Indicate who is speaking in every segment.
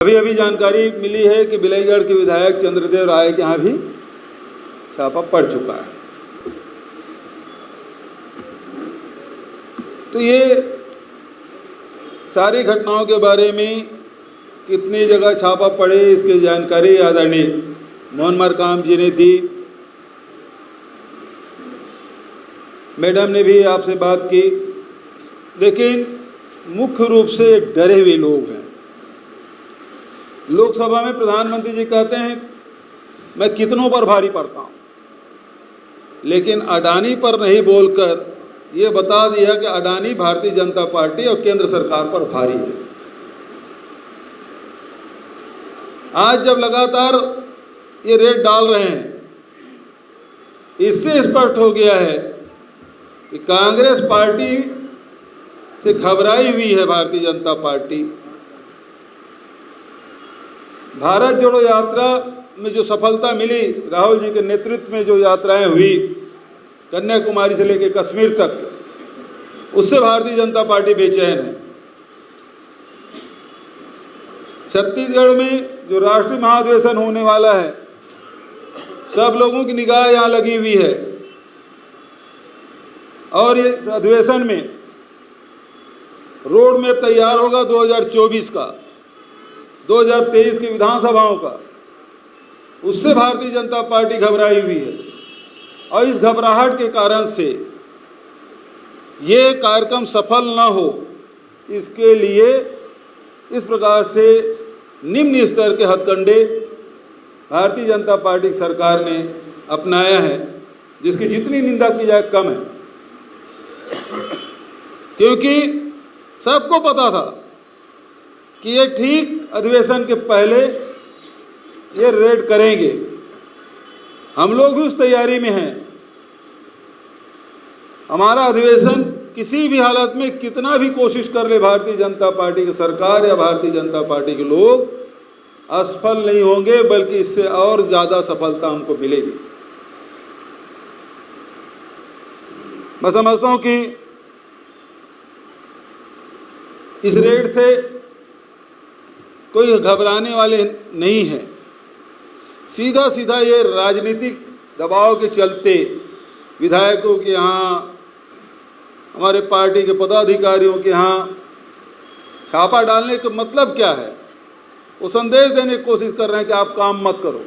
Speaker 1: अभी अभी जानकारी मिली है कि बिलाईगढ़ के विधायक चंद्रदेव राय के यहाँ भी छापा पड़ चुका है। तो ये सारी घटनाओं के बारे में कितनी जगह छापा पड़े इसकी जानकारी आदरणीय मोहन मरकाम जी ने दी। मैडम ने भी आपसे बात की, लेकिन मुख्य रूप से डरे हुए लोग हैं। लोकसभा में प्रधानमंत्री जी कहते हैं मैं कितनों पर भारी पड़ता हूं, लेकिन अडानी पर नहीं बोलकर ये बता दिया कि अडानी भारतीय जनता पार्टी और केंद्र सरकार पर भारी है। आज जब लगातार ये रेट डाल रहे हैं, इससे स्पष्ट हो गया है कि कांग्रेस पार्टी से घबराई हुई है भारतीय जनता पार्टी। भारत जोड़ो यात्रा में जो सफलता मिली, राहुल जी के नेतृत्व में जो यात्राएं हुई कन्याकुमारी से लेकर कश्मीर तक, उससे भारतीय जनता पार्टी बेचैन है। छत्तीसगढ़ में जो राष्ट्रीय महाधिवेशन होने वाला है, सब लोगों की निगाह यहाँ लगी हुई है और ये अधिवेशन में रोड मैप तैयार होगा 2024 का, 2023 की विधानसभाओं का। उससे भारतीय जनता पार्टी घबराई हुई है और इस घबराहट के कारण से ये कार्यक्रम सफल न हो, इसके लिए इस प्रकार से निम्न स्तर के हथकंडे भारतीय जनता पार्टी सरकार ने अपनाया है, जिसकी जितनी निंदा की जाए कम है। क्योंकि सबको पता था कि ये ठीक अधिवेशन के पहले ये रेड करेंगे। हम लोग भी उस तैयारी में हैं। हमारा अधिवेशन किसी भी हालत में कितना भी कोशिश कर ले भारतीय जनता पार्टी की सरकार या भारतीय जनता पार्टी के लोग, असफल नहीं होंगे, बल्कि इससे और ज़्यादा सफलता हमको मिलेगी। मैं समझता हूँ कि इस रेड से कोई घबराने वाले नहीं हैं। सीधा सीधा ये राजनीतिक दबाव के चलते विधायकों के यहाँ, हमारे पार्टी के पदाधिकारियों के यहाँ छापा डालने का मतलब क्या है? वो संदेश देने की कोशिश कर रहे हैं कि आप काम मत करो।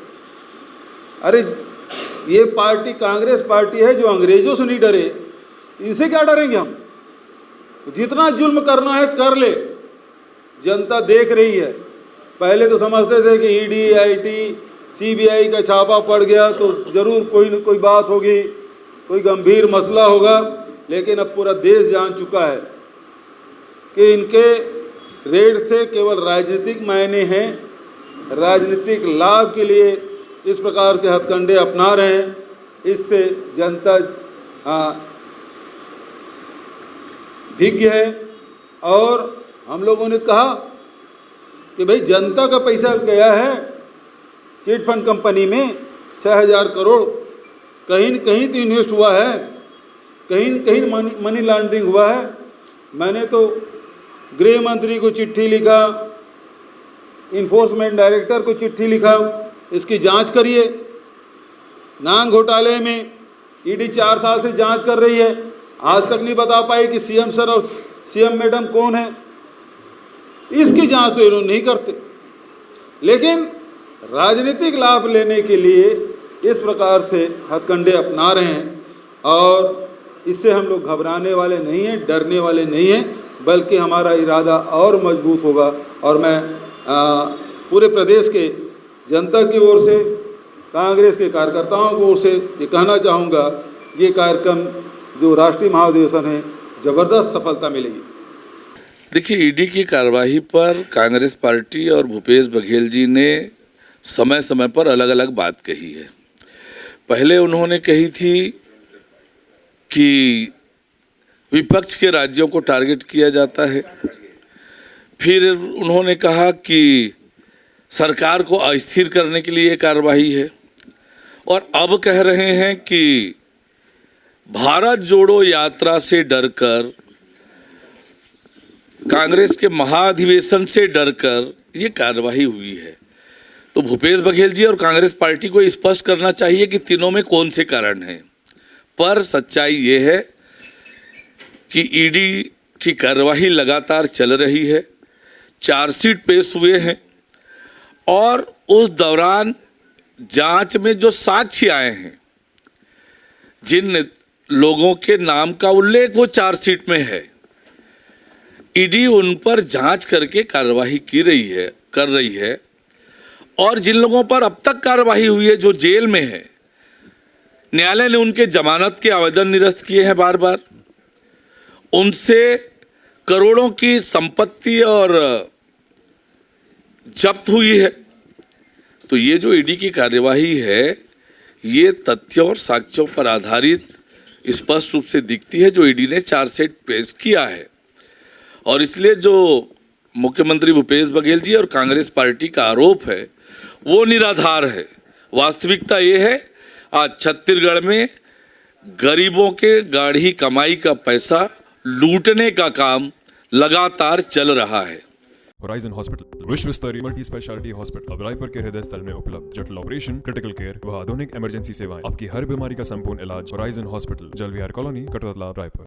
Speaker 1: अरे ये पार्टी कांग्रेस पार्टी है जो अंग्रेजों से नहीं डरे, इनसे क्या डरेंगे हम? जितना जुल्म करना है कर ले, जनता देख रही है। पहले तो समझते थे कि ईडी, आईटी, सीबीआई का छापा पड़ गया तो जरूर कोई न कोई बात होगी, कोई गंभीर मसला होगा, लेकिन अब पूरा देश जान चुका है कि इनके रेड से केवल राजनीतिक मायने हैं। राजनीतिक लाभ के लिए इस प्रकार के हथकंडे अपना रहे हैं। इससे जनता भिज्ञ है। और हम लोगों ने कहा कि भाई जनता का पैसा गया है चिट फंड कंपनी में 6000 करोड़, कहीं न कहीं तो इन्वेस्ट हुआ है, कहीं न कहीं मनी लॉन्ड्रिंग हुआ है। मैंने तो गृह मंत्री को चिट्ठी लिखा, इन्फोर्समेंट डायरेक्टर को चिट्ठी लिखा, इसकी जांच करिए। नान घोटाले में ईडी 4 साल से जांच कर रही है, आज तक नहीं बता पाई कि सीएम सर और सीएम मैडम कौन है। इसकी जांच तो इन्होंने नहीं करते, लेकिन राजनीतिक लाभ लेने के लिए इस प्रकार से हथकंडे अपना रहे हैं। और इससे हम लोग घबराने वाले नहीं हैं, डरने वाले नहीं हैं, बल्कि हमारा इरादा और मजबूत होगा। और मैं पूरे प्रदेश के जनता की ओर से, कांग्रेस के कार्यकर्ताओं की ओर से ये कहना चाहूँगा, ये कार्यक्रम जो राष्ट्रीय महाधिवेशन है, ज़बरदस्त सफलता मिलेगी।
Speaker 2: देखिए, ईडी की कार्रवाई पर कांग्रेस पार्टी और भूपेश बघेल जी ने समय समय पर अलग अलग बात कही है। पहले उन्होंने कही थी कि विपक्ष के राज्यों को टारगेट किया जाता है। फिर उन्होंने कहा कि सरकार को अस्थिर करने के लिए कार्रवाई है। और अब कह रहे हैं कि भारत जोड़ो यात्रा से डरकर, कांग्रेस के महाधिवेशन से डरकर ये कार्रवाई हुई है, तो भूपेश बघेल जी और कांग्रेस पार्टी को स्पष्ट करना चाहिए कि तीनों में कौन से कारण हैं। पर सच्चाई ये है कि ईडी की कार्रवाई लगातार चल रही है, चार्जशीट पेश हुए हैं और उस दौरान जांच में जो साक्ष्य आए हैं, जिन लोगों के नाम का उल्लेख वो चार्जशीट में है, ईडी उन पर जांच करके कार्रवाई कर रही है और जिन लोगों पर अब तक कार्रवाई हुई है, जो जेल में है, न्यायालय ने उनके जमानत के आवेदन निरस्त किए हैं बार बार, उनसे करोड़ों की संपत्ति और जब्त हुई है। तो ये जो ईडी की कार्यवाही है, ये तथ्यों और साक्ष्यों पर आधारित स्पष्ट रूप से दिखती है, जो ईडी ने चार्जशीट पेश किया है। और इसलिए जो मुख्यमंत्री भूपेश बघेल जी और कांग्रेस पार्टी का आरोप है वो निराधार है। वास्तविकता ये है, आज छत्तीसगढ़ में गरीबों के गाढ़ी कमाई का पैसा लूटने का काम लगातार चल रहा है।
Speaker 3: होराइजन हॉस्पिटल विश्व स्तरीय मल्टी स्पेशलिटी हॉस्पिटल अब रायपुर के हृदय स्थल में उपलब्ध। जटिल ऑपरेशन, क्रिटिकल केयर व आधुनिक इमरजेंसी सेवाएं, आपकी हर बीमारी का संपूर्ण इलाज। होराइजन हॉस्पिटल, जल विहार कॉलोनी, कटोतला, रायपुर।